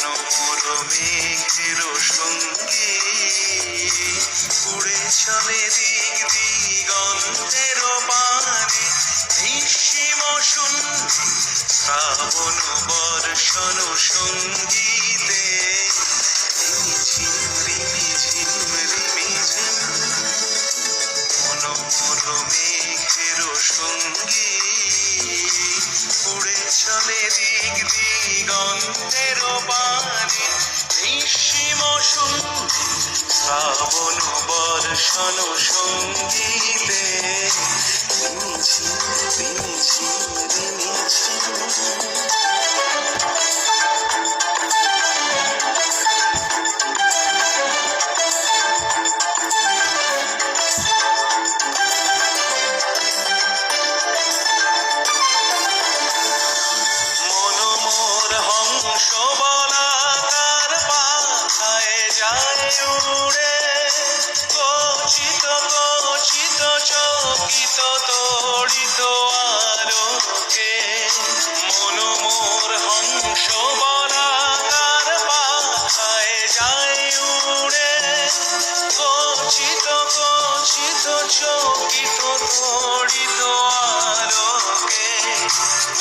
মনোমর মেঘের সঙ্গী উড়ে চলে দিক দিগন্তের পানে নিঃসীম শূন্যে শ্রাবণ বর্ষণ সঙ্গীতে রিমিঝিম রিমিঝিম রিমিঝিম মনোমর মেঘের সঙ্গী উড়ে চলে দিক দিগন্তের পানে নিঃসীম শূন্যে শ্রাবণ বর্ষণ সঙ্গীতে রিমিঝিম রিমিঝিম রিমিঝিম। বলাকার পাখায় যায় উড়ে কচিত কচিত চকিত তড়িত আলোকে মনোমোর হংস বলাকার পাখায় যায় উড়ে কচিত কচিত চকিত তড়িত আলোকে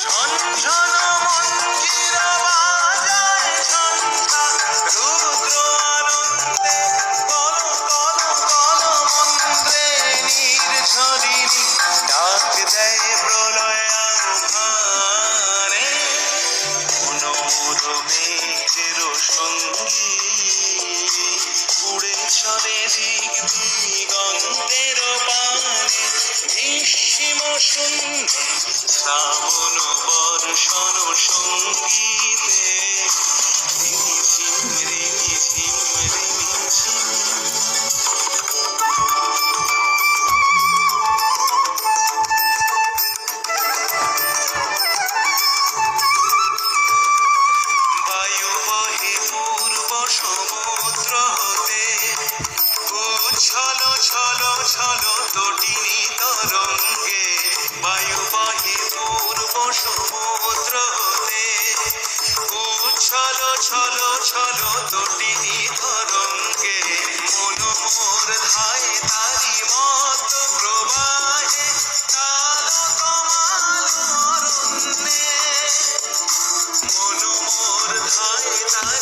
ঝনঝন মঞ্জির বাজায় ঝঞ্ঝা রুদ্র আনন্দে কল কল কল মন্ত্রে নির্ঝরিণী ডাক দেয় প্রলয় আহ্বানে মনোমর মেঘের সঙ্গী উড়ে চলে দিক দিগন্তের পানে নিঃসীম শূন্যে শ্রাবণ বর্ষণ সঙ্গীতে রিমিঝিম রিমিঝিম রিমিঝিম। বায়ু বহে পূর্ব সমুদ্র হতে উচ্ছল ছল ছল তটিনী তরঙ্গে বায়ু বহে পূর্ব সমুদ্র হতে উচ্ছল ছল ছল তটিনী তরঙ্গে মনোমোর ধায় তারি মত প্রবাহে কাল কমাল অরণ্যে মনোমোর ধায় তারি